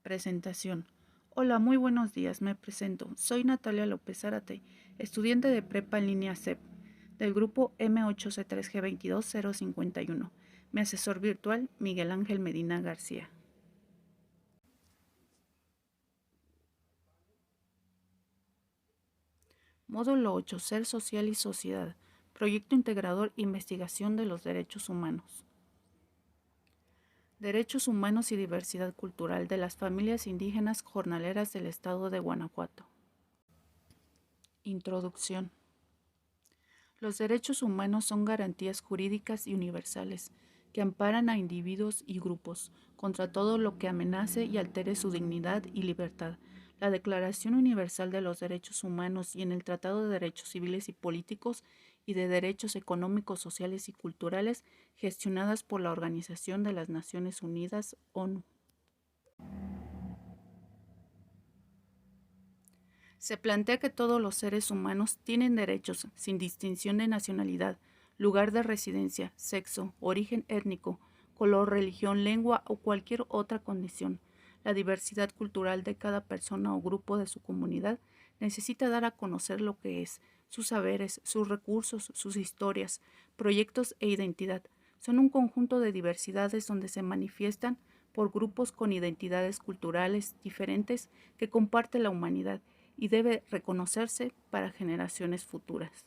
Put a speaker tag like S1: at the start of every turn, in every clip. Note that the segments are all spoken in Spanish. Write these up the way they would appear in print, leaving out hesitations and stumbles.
S1: Presentación. Hola, muy buenos días, me presento. Soy Natalia López Zárate, estudiante de prepa en línea CEP, del grupo M8C3G22051. Mi asesor virtual, Miguel Ángel Medina García. Módulo 8. Ser social y sociedad. Proyecto integrador Investigación de los derechos humanos. Derechos humanos y diversidad cultural de las familias indígenas jornaleras del estado de Guanajuato. Introducción. Los derechos humanos son garantías jurídicas y universales que amparan a individuos y grupos contra todo lo que amenace y altere su dignidad y libertad. La Declaración Universal de los Derechos Humanos y en el Tratado de Derechos Civiles y Políticos y de Derechos Económicos, Sociales y Culturales, gestionadas por la Organización de las Naciones Unidas, ONU. Se plantea que todos los seres humanos tienen derechos, sin distinción de nacionalidad, lugar de residencia, sexo, origen étnico, color, religión, lengua o cualquier otra condición. La diversidad cultural de cada persona o grupo de su comunidad necesita dar a conocer lo que es, sus saberes, sus recursos, sus historias, proyectos e identidad. Son un conjunto de diversidades donde se manifiestan por grupos con identidades culturales diferentes que comparte la humanidad y debe reconocerse para generaciones futuras.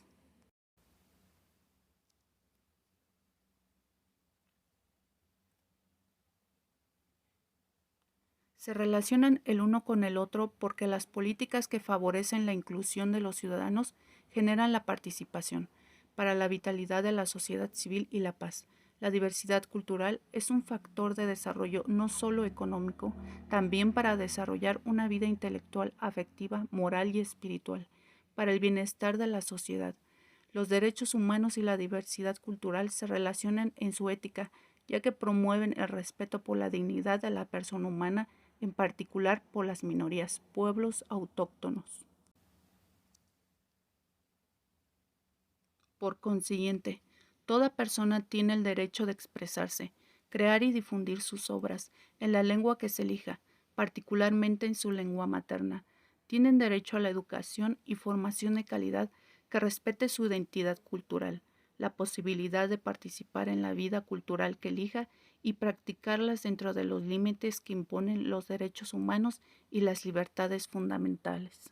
S1: Se relacionan el uno con el otro porque las políticas que favorecen la inclusión de los ciudadanos generan la participación para la vitalidad de la sociedad civil y la paz. La diversidad cultural es un factor de desarrollo no solo económico, también para desarrollar una vida intelectual, afectiva, moral y espiritual, para el bienestar de la sociedad. Los derechos humanos y la diversidad cultural se relacionan en su ética, ya que promueven el respeto por la dignidad de la persona humana, en particular por las minorías, pueblos autóctonos. Por consiguiente, toda persona tiene el derecho de expresarse, crear y difundir sus obras en la lengua que se elija, particularmente en su lengua materna. Tienen derecho a la educación y formación de calidad que respete su identidad cultural, la posibilidad de participar en la vida cultural que elija y practicarlas dentro de los límites que imponen los derechos humanos y las libertades fundamentales.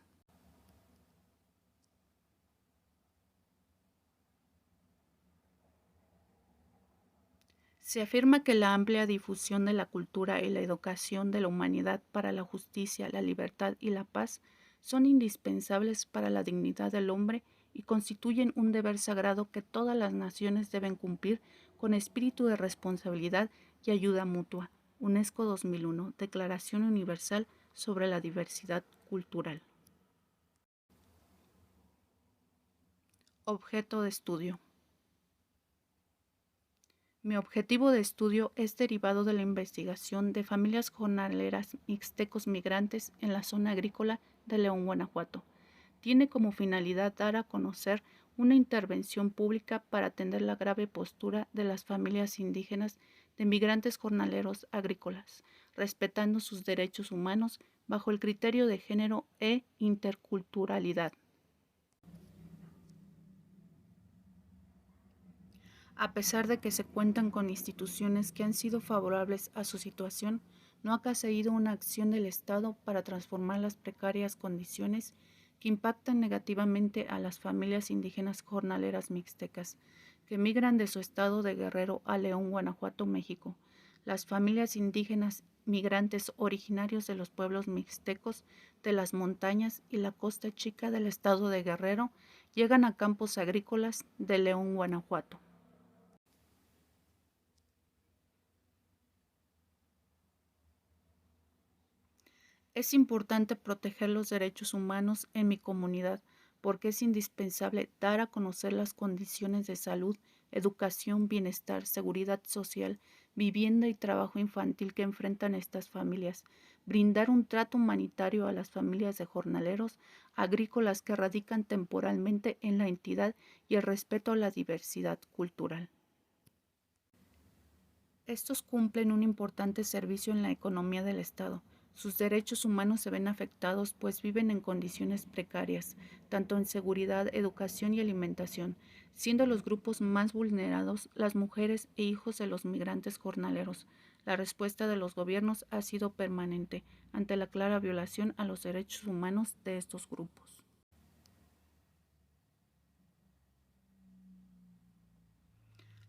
S1: Se afirma que la amplia difusión de la cultura y la educación de la humanidad para la justicia, la libertad y la paz son indispensables para la dignidad del hombre y constituyen un deber sagrado que todas las naciones deben cumplir con espíritu de responsabilidad y ayuda mutua. UNESCO 2001, Declaración Universal sobre la Diversidad Cultural. Objeto de estudio. Mi objetivo de estudio es derivado de la investigación de familias jornaleras mixtecos migrantes en la zona agrícola de León, Guanajuato. Tiene como finalidad dar a conocer una intervención pública para atender la grave postura de las familias indígenas de migrantes jornaleros agrícolas, respetando sus derechos humanos bajo el criterio de género e interculturalidad. A pesar de que se cuentan con instituciones que han sido favorables a su situación, no ha caído una acción del Estado para transformar las precarias condiciones que impactan negativamente a las familias indígenas jornaleras mixtecas, que migran de su estado de Guerrero a León, Guanajuato, México. Las familias indígenas migrantes originarios de los pueblos mixtecos de las montañas y la costa chica del estado de Guerrero llegan a campos agrícolas de León, Guanajuato. Es importante proteger los derechos humanos en mi comunidad porque es indispensable dar a conocer las condiciones de salud, educación, bienestar, seguridad social, vivienda y trabajo infantil que enfrentan estas familias, brindar un trato humanitario a las familias de jornaleros agrícolas que radican temporalmente en la entidad y el respeto a la diversidad cultural. Estos cumplen un importante servicio en la economía del Estado, Sus derechos humanos se ven afectados pues viven en condiciones precarias, tanto en seguridad, educación y alimentación, siendo los grupos más vulnerados las mujeres e hijos de los migrantes jornaleros. La respuesta de los gobiernos ha sido permanente ante la clara violación a los derechos humanos de estos grupos.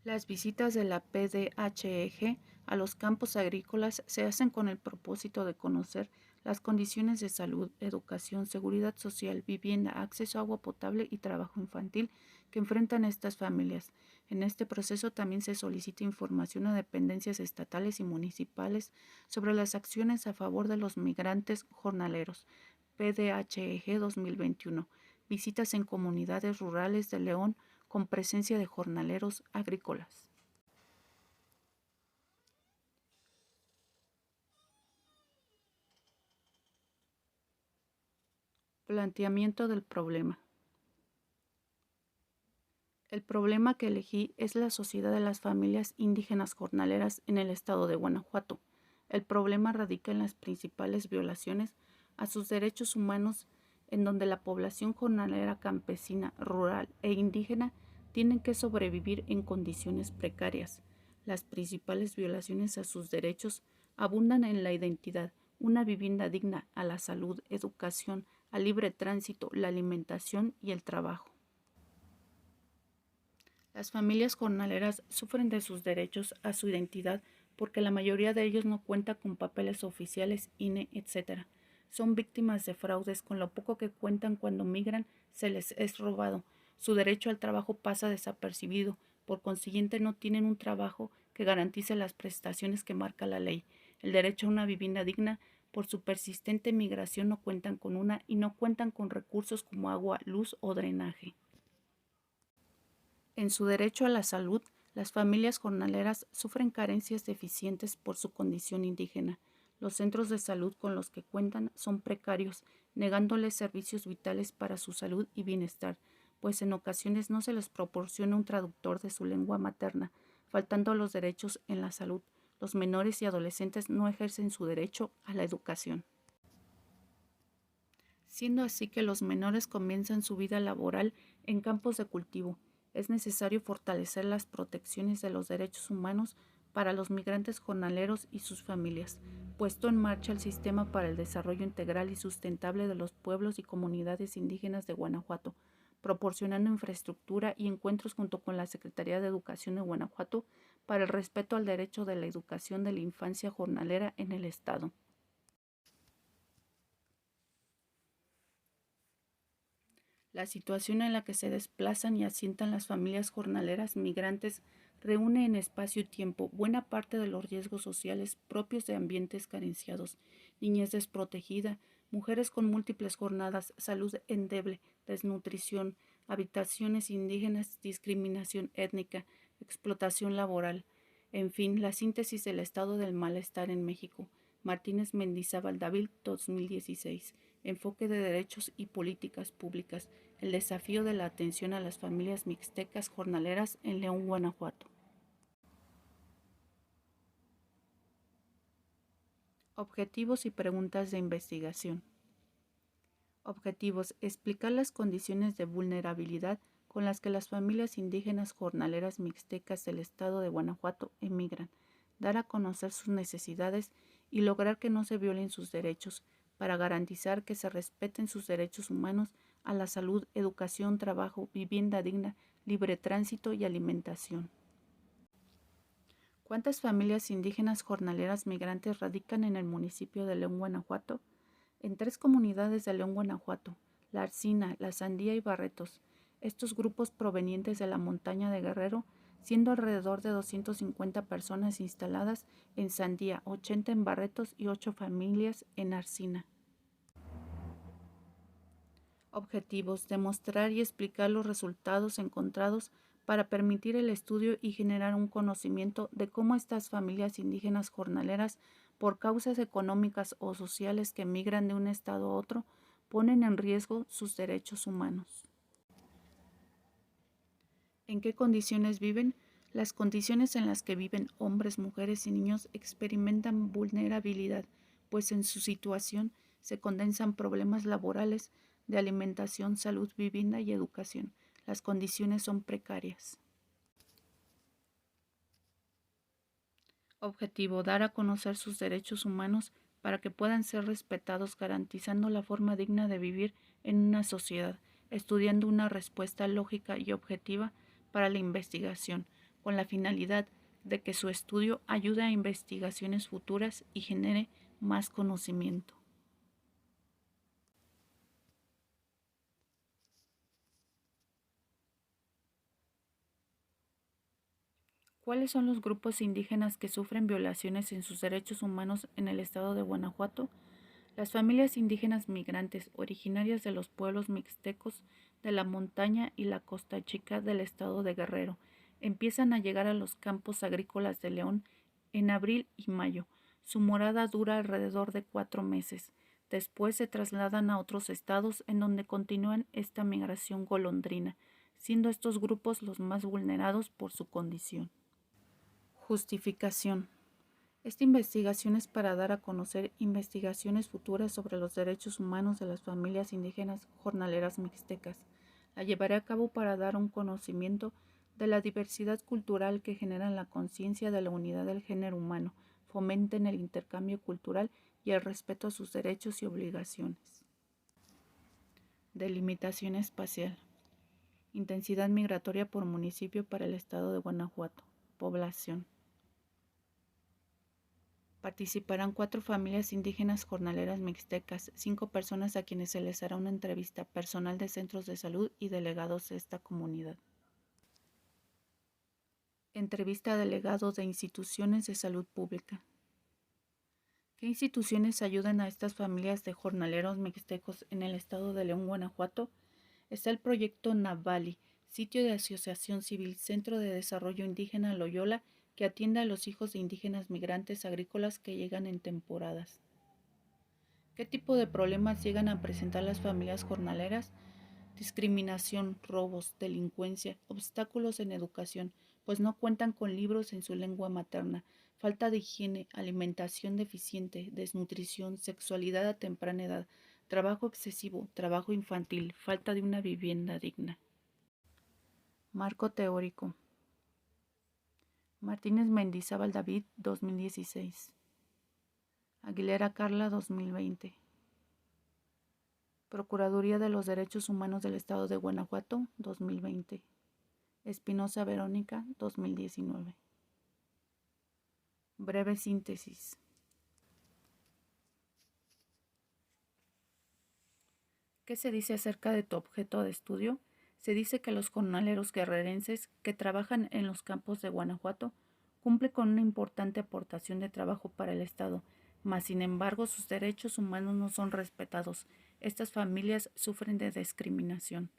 S1: Las visitas de la PDHEG a los campos agrícolas se hacen con el propósito de conocer las condiciones de salud, educación, seguridad social, vivienda, acceso a agua potable y trabajo infantil que enfrentan estas familias. En este proceso también se solicita información a dependencias estatales y municipales sobre las acciones a favor de los migrantes jornaleros. PDHEG 2021. Visitas en comunidades rurales de León con presencia de jornaleros agrícolas. Planteamiento del problema. El problema que elegí es la sociedad de las familias indígenas jornaleras en el estado de Guanajuato. El problema radica en las principales violaciones a sus derechos humanos en donde la población jornalera campesina, rural e indígena tienen que sobrevivir en condiciones precarias. Las principales violaciones a sus derechos abundan en la identidad, una vivienda digna, a la salud, educación, al libre tránsito, la alimentación y el trabajo. Las familias jornaleras sufren de sus derechos a su identidad porque la mayoría de ellos no cuenta con papeles oficiales, INE, etc. Son víctimas de fraudes, con lo poco que cuentan cuando migran se les es robado. Su derecho al trabajo pasa desapercibido, por consiguiente no tienen un trabajo que garantice las prestaciones que marca la ley. El derecho a una vivienda digna, por su persistente migración no cuentan con una y no cuentan con recursos como agua, luz o drenaje. En su derecho a la salud, las familias jornaleras sufren carencias deficientes por su condición indígena. Los centros de salud con los que cuentan son precarios, negándoles servicios vitales para su salud y bienestar, pues en ocasiones no se les proporciona un traductor de su lengua materna, faltando los derechos en la salud. Los menores y adolescentes no ejercen su derecho a la educación, siendo así que los menores comienzan su vida laboral en campos de cultivo. Es necesario fortalecer las protecciones de los derechos humanos para los migrantes jornaleros y sus familias, puesto en marcha el Sistema para el Desarrollo Integral y Sustentable de los Pueblos y Comunidades Indígenas de Guanajuato, proporcionando infraestructura y encuentros junto con la Secretaría de Educación de Guanajuato para el respeto al derecho de la educación de la infancia jornalera en el Estado. La situación en la que se desplazan y asientan las familias jornaleras migrantes reúne en espacio y tiempo buena parte de los riesgos sociales propios de ambientes carenciados: niñez desprotegida, mujeres con múltiples jornadas, salud endeble, desnutrición, habitaciones indígenas, discriminación étnica, explotación laboral. En fin, la síntesis del estado del malestar en México. Martínez Mendizábal Dávil, 2016. Enfoque de derechos y políticas públicas. El desafío de la atención a las familias mixtecas jornaleras en León, Guanajuato. Objetivos y preguntas de investigación. Objetivos: explicar las condiciones de vulnerabilidad con las que las familias indígenas jornaleras mixtecas del estado de Guanajuato emigran, dar a conocer sus necesidades y lograr que no se violen sus derechos, para garantizar que se respeten sus derechos humanos a la salud, educación, trabajo, vivienda digna, libre tránsito y alimentación. ¿Cuántas familias indígenas jornaleras migrantes radican en el municipio de León, Guanajuato? En 3 comunidades de León, Guanajuato: La Arcina, La Sandía y Barretos. Estos grupos provenientes de la montaña de Guerrero, siendo alrededor de 250 personas instaladas en Sandía, 80 en Barretos y 8 familias en Arcina. Objetivos: demostrar y explicar los resultados encontrados para permitir el estudio y generar un conocimiento de cómo estas familias indígenas jornaleras, por causas económicas o sociales que migran de un estado a otro, ponen en riesgo sus derechos humanos. ¿En qué condiciones viven? Las condiciones en las que viven hombres, mujeres y niños experimentan vulnerabilidad, pues en su situación se condensan problemas laborales, de alimentación, salud, vivienda y educación. Las condiciones son precarias. Objetivo: dar a conocer sus derechos humanos para que puedan ser respetados, garantizando la forma digna de vivir en una sociedad, estudiando una respuesta lógica y objetiva para la investigación, con la finalidad de que su estudio ayude a investigaciones futuras y genere más conocimiento. ¿Cuáles son los grupos indígenas que sufren violaciones en sus derechos humanos en el estado de Guanajuato? Las familias indígenas migrantes originarias de los pueblos mixtecos de la montaña y la costa chica del estado de Guerrero empiezan a llegar a los campos agrícolas de León en abril y mayo. Su morada dura alrededor de 4 meses. Después se trasladan a otros estados en donde continúan esta migración golondrina, siendo estos grupos los más vulnerados por su condición. Justificación. Esta investigación es para dar a conocer investigaciones futuras sobre los derechos humanos de las familias indígenas jornaleras mixtecas. La llevaré a cabo para dar un conocimiento de la diversidad cultural que generan la conciencia de la unidad del género humano, fomenten el intercambio cultural y el respeto a sus derechos y obligaciones. Delimitación espacial. Intensidad migratoria por municipio para el estado de Guanajuato. Población. Participarán 4 familias indígenas jornaleras mixtecas, 5 personas a quienes se les hará una entrevista, personal de centros de salud y delegados de esta comunidad. Entrevista a delegados de instituciones de salud pública. ¿Qué instituciones ayudan a estas familias de jornaleros mixtecos en el estado de León, Guanajuato? Está el proyecto Navali, sitio de asociación civil, Centro de Desarrollo Indígena Loyola, que atiende a los hijos de indígenas migrantes agrícolas que llegan en temporadas. ¿Qué tipo de problemas llegan a presentar las familias jornaleras? Discriminación, robos, delincuencia, obstáculos en educación, pues no cuentan con libros en su lengua materna, falta de higiene, alimentación deficiente, desnutrición, sexualidad a temprana edad, trabajo excesivo, trabajo infantil, falta de una vivienda digna. Marco teórico. Martínez Mendizábal David, 2016. Aguilera Carla, 2020. Procuraduría de los Derechos Humanos del Estado de Guanajuato, 2020. Espinosa Verónica, 2019. Breve síntesis. ¿Qué se dice acerca de tu objeto de estudio? Se dice que los jornaleros guerrerenses que trabajan en los campos de Guanajuato cumplen con una importante aportación de trabajo para el Estado, mas sin embargo sus derechos humanos no son respetados. Estas familias sufren de discriminación.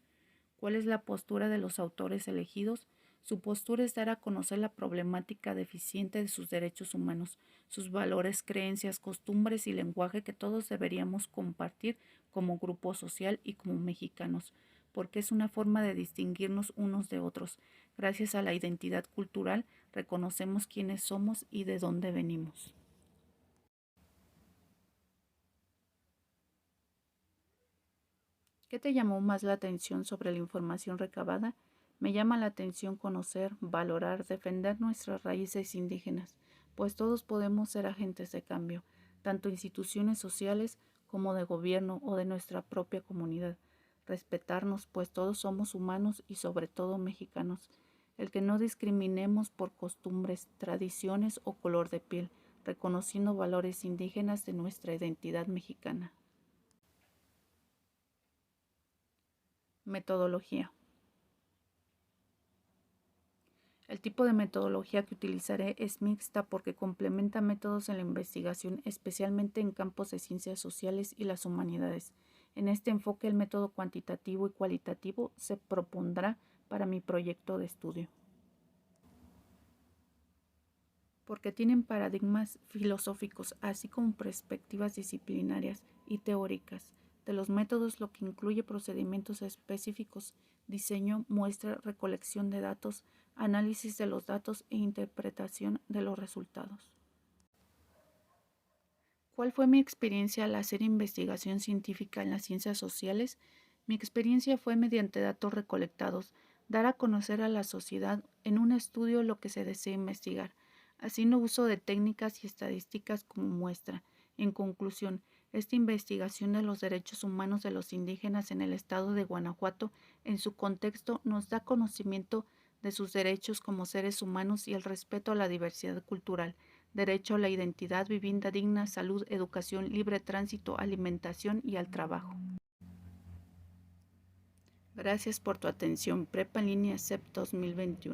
S1: ¿Cuál es la postura de los autores elegidos? Su postura es dar a conocer la problemática deficiente de sus derechos humanos, sus valores, creencias, costumbres y lenguaje que todos deberíamos compartir como grupo social y como mexicanos, porque es una forma de distinguirnos unos de otros. Gracias a la identidad cultural reconocemos quiénes somos y de dónde venimos. ¿Qué te llamó más la atención sobre la información recabada? Me llama la atención conocer, valorar, defender nuestras raíces indígenas, pues todos podemos ser agentes de cambio, tanto instituciones sociales como de gobierno o de nuestra propia comunidad. Respetarnos, pues todos somos humanos y sobre todo mexicanos. El que no discriminemos por costumbres, tradiciones o color de piel, reconociendo valores indígenas de nuestra identidad mexicana. Metodología. El tipo de metodología que utilizaré es mixta porque complementa métodos en la investigación, especialmente en campos de ciencias sociales y las humanidades. En este enfoque, el método cuantitativo y cualitativo se propondrá para mi proyecto de estudio. Porque tienen paradigmas filosóficos, así como perspectivas disciplinarias y teóricas de los métodos, lo que incluye procedimientos específicos, diseño, muestra, recolección de datos, análisis de los datos e interpretación de los resultados. ¿Cuál fue mi experiencia al hacer investigación científica en las ciencias sociales? Mi experiencia fue mediante datos recolectados, dar a conocer a la sociedad en un estudio lo que se desea investigar, haciendo uso de técnicas y estadísticas como muestra. En conclusión, esta investigación de los derechos humanos de los indígenas en el estado de Guanajuato, en su contexto, nos da conocimiento de sus derechos como seres humanos y el respeto a la diversidad cultural, derecho a la identidad, vivienda digna, salud, educación, libre tránsito, alimentación y al trabajo. Gracias por tu atención. Prepa en línea CEP 2021.